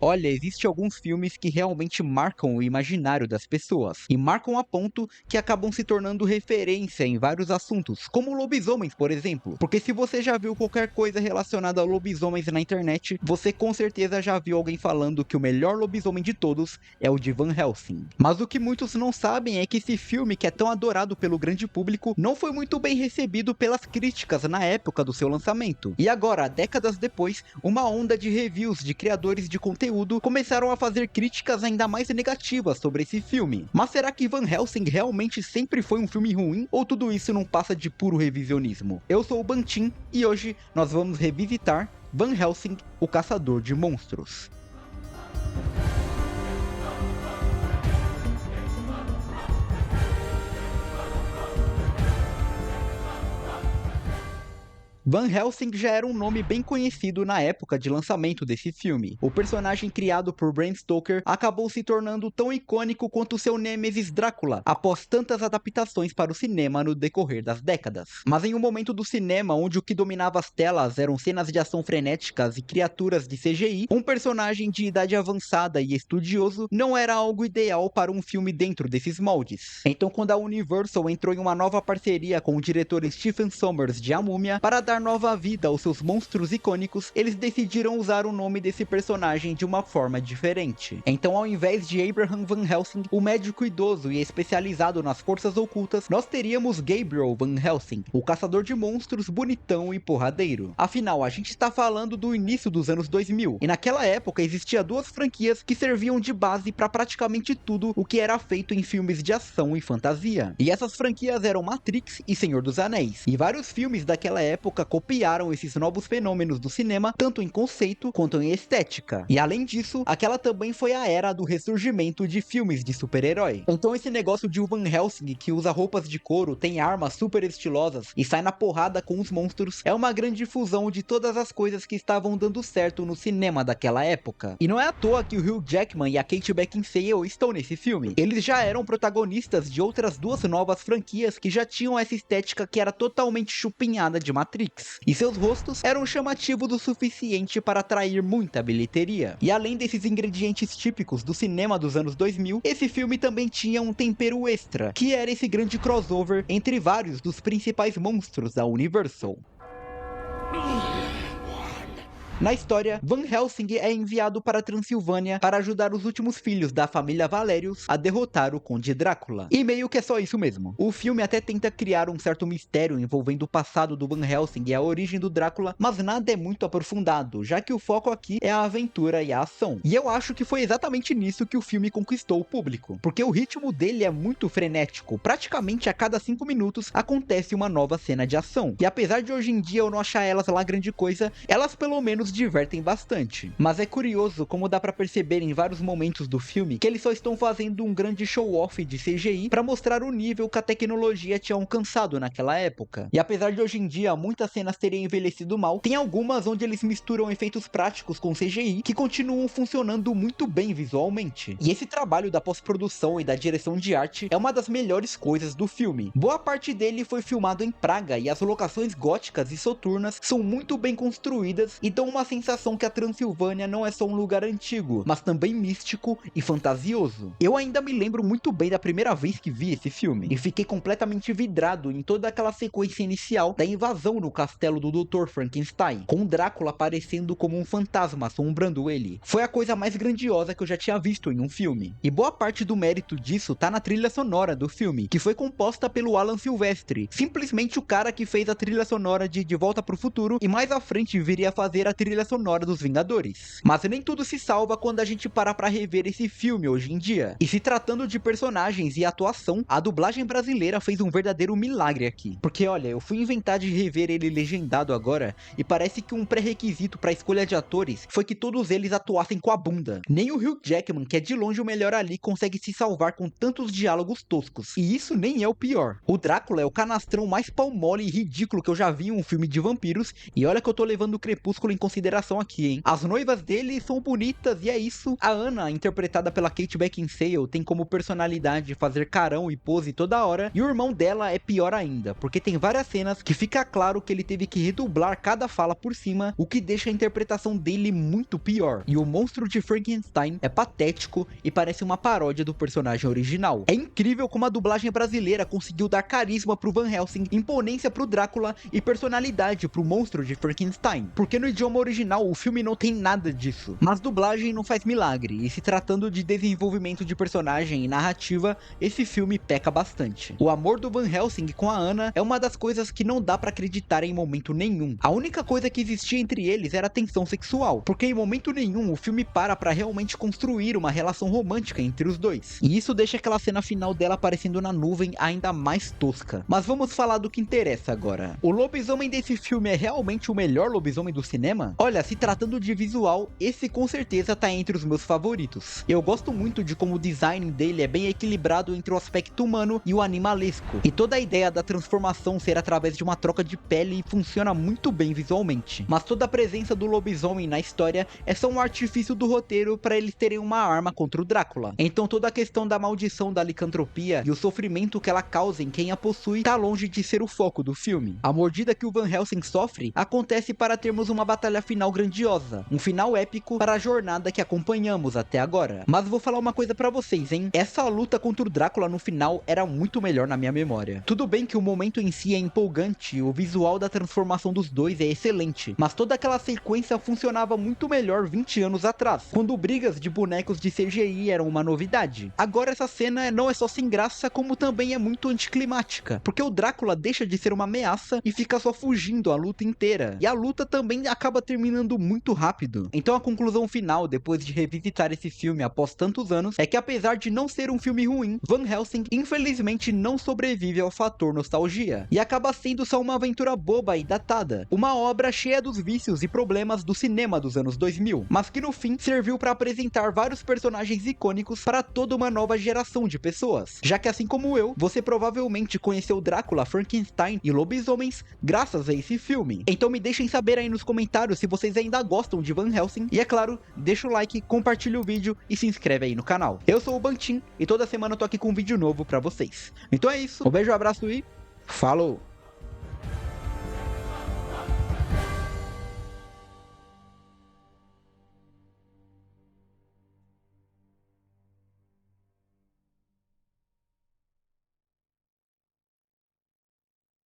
Olha, existem alguns filmes que realmente marcam o imaginário das pessoas, e marcam a ponto que acabam se tornando referência em vários assuntos, como lobisomens, por exemplo. Porque se você já viu qualquer coisa relacionada a lobisomens na internet, você com certeza já viu alguém falando que o melhor lobisomem de todos é o de Van Helsing. Mas o que muitos não sabem é que esse filme, que é tão adorado pelo grande público, não foi muito bem recebido pelas críticas na época do seu lançamento. E agora, décadas depois, uma onda de reviews de criadores de conteúdo começaram a fazer críticas ainda mais negativas sobre esse filme. Mas será que Van Helsing realmente sempre foi um filme ruim, ou tudo isso não passa de puro revisionismo? Eu sou o Bantin e hoje nós vamos revisitar Van Helsing, o Caçador de Monstros. Van Helsing já era um nome bem conhecido na época de lançamento desse filme. O personagem criado por Bram Stoker acabou se tornando tão icônico quanto seu nêmesis Drácula, após tantas adaptações para o cinema no decorrer das décadas. Mas em um momento do cinema onde o que dominava as telas eram cenas de ação frenéticas e criaturas de CGI, um personagem de idade avançada e estudioso não era algo ideal para um filme dentro desses moldes. Então, quando a Universal entrou em uma nova parceria com o diretor Stephen Sommers de A Múmia para dar nova vida aos seus monstros icônicos, eles decidiram usar o nome desse personagem de uma forma diferente. Então, ao invés de Abraham Van Helsing, o médico idoso e especializado nas forças ocultas, nós teríamos Gabriel Van Helsing, o caçador de monstros bonitão e porradeiro. Afinal, a gente está falando do início dos anos 2000, e naquela época existia duas franquias que serviam de base para praticamente tudo o que era feito em filmes de ação e fantasia. E essas franquias eram Matrix e Senhor dos Anéis. E vários filmes daquela época copiaram esses novos fenômenos do cinema, tanto em conceito quanto em estética. E além disso, aquela também foi a era do ressurgimento de filmes de super-herói. Então esse negócio de Van Helsing, que usa roupas de couro, tem armas super estilosas e sai na porrada com os monstros, é uma grande fusão de todas as coisas que estavam dando certo no cinema daquela época. E não é à toa que o Hugh Jackman e a Kate Beckinsale estão nesse filme. Eles já eram protagonistas de outras duas novas franquias que já tinham essa estética que era totalmente chupinhada de Matrix. E seus rostos eram chamativos o suficiente para atrair muita bilheteria. E além desses ingredientes típicos do cinema dos anos 2000, esse filme também tinha um tempero extra, que era esse grande crossover entre vários dos principais monstros da Universal. Na história, Van Helsing é enviado para a Transilvânia para ajudar os últimos filhos da família Valerius a derrotar o Conde Drácula. E meio que é só isso mesmo. O filme até tenta criar um certo mistério envolvendo o passado do Van Helsing e a origem do Drácula, mas nada é muito aprofundado, já que o foco aqui é a aventura e a ação. E eu acho que foi exatamente nisso que o filme conquistou o público, porque o ritmo dele é muito frenético. Praticamente a cada 5 minutos acontece uma nova cena de ação. E apesar de hoje em dia eu não achar elas lá grande coisa, elas pelo menos divertem bastante. Mas é curioso como dá pra perceber em vários momentos do filme que eles só estão fazendo um grande show-off de CGI pra mostrar o nível que a tecnologia tinha alcançado naquela época. E apesar de hoje em dia muitas cenas terem envelhecido mal, tem algumas onde eles misturam efeitos práticos com CGI que continuam funcionando muito bem visualmente. E esse trabalho da pós-produção e da direção de arte é uma das melhores coisas do filme. Boa parte dele foi filmado em Praga e as locações góticas e soturnas são muito bem construídas e dão uma sensação que a Transilvânia não é só um lugar antigo, mas também místico e fantasioso. Eu ainda me lembro muito bem da primeira vez que vi esse filme, e fiquei completamente vidrado em toda aquela sequência inicial da invasão no castelo do Dr. Frankenstein, com Drácula aparecendo como um fantasma assombrando ele. Foi a coisa mais grandiosa que eu já tinha visto em um filme. E boa parte do mérito disso tá na trilha sonora do filme, que foi composta pelo Alan Silvestri, simplesmente o cara que fez a trilha sonora de Volta pro Futuro e mais à frente viria a fazer a trilha sonora dos Vingadores. Mas nem tudo se salva quando a gente para pra rever esse filme hoje em dia. E se tratando de personagens e atuação, a dublagem brasileira fez um verdadeiro milagre aqui. Porque olha, eu fui inventar de rever ele legendado agora, e parece que um pré-requisito pra escolha de atores foi que todos eles atuassem com a bunda. Nem o Hugh Jackman, que é de longe o melhor ali, consegue se salvar com tantos diálogos toscos. E isso nem é o pior. O Drácula é o canastrão mais pau mole e ridículo que eu já vi em um filme de vampiros, e olha que eu tô levando o Crepúsculo em consideração consideração aqui, hein? As noivas dele são bonitas e é isso. A Anna, interpretada pela Kate Beckinsale, tem como personalidade fazer carão e pose toda hora. E o irmão dela é pior ainda, porque tem várias cenas que fica claro que ele teve que redublar cada fala por cima, o que deixa a interpretação dele muito pior. E o monstro de Frankenstein é patético e parece uma paródia do personagem original. É incrível como a dublagem brasileira conseguiu dar carisma pro Van Helsing, imponência pro Drácula e personalidade pro monstro de Frankenstein, porque no idioma original o filme não tem nada disso. Mas dublagem não faz milagre, e se tratando de desenvolvimento de personagem e narrativa, esse filme peca bastante. O amor do Van Helsing com a Anna é uma das coisas que não dá pra acreditar em momento nenhum. A única coisa que existia entre eles era tensão sexual, porque em momento nenhum o filme para realmente construir uma relação romântica entre os dois. E isso deixa aquela cena final dela aparecendo na nuvem ainda mais tosca. Mas vamos falar do que interessa agora. O lobisomem desse filme é realmente o melhor lobisomem do cinema? Olha, se tratando de visual, esse com certeza tá entre os meus favoritos. Eu gosto muito de como o design dele é bem equilibrado entre o aspecto humano e o animalesco. E toda a ideia da transformação ser através de uma troca de pele funciona muito bem visualmente. Mas toda a presença do lobisomem na história é só um artifício do roteiro para eles terem uma arma contra o Drácula. Então toda a questão da maldição da licantropia e o sofrimento que ela causa em quem a possui tá longe de ser o foco do filme. A mordida que o Van Helsing sofre acontece para termos uma batalha final grandiosa, um final épico para a jornada que acompanhamos até agora. Mas vou falar uma coisa pra vocês, hein? Essa luta contra o Drácula no final era muito melhor na minha memória. Tudo bem que o momento em si é empolgante, o visual da transformação dos dois é excelente, mas toda aquela sequência funcionava muito melhor 20 anos atrás, quando brigas de bonecos de CGI eram uma novidade. Agora essa cena não é só sem graça, como também é muito anticlimática, porque o Drácula deixa de ser uma ameaça e fica só fugindo a luta inteira, e a luta também acaba terminando muito rápido. Então a conclusão final, depois de revisitar esse filme após tantos anos, é que apesar de não ser um filme ruim, Van Helsing infelizmente não sobrevive ao fator nostalgia, e acaba sendo só uma aventura boba e datada, uma obra cheia dos vícios e problemas do cinema dos anos 2000, mas que no fim serviu para apresentar vários personagens icônicos para toda uma nova geração de pessoas, já que assim como eu, você provavelmente conheceu Drácula, Frankenstein e lobisomens graças a esse filme. Então me deixem saber aí nos comentários se vocês ainda gostam de Van Helsing, e é claro, deixa o like, compartilha o vídeo e se inscreve aí no canal. Eu sou o Bantin e toda semana eu tô aqui com um vídeo novo pra vocês. Então é isso, um beijo, um abraço e falou!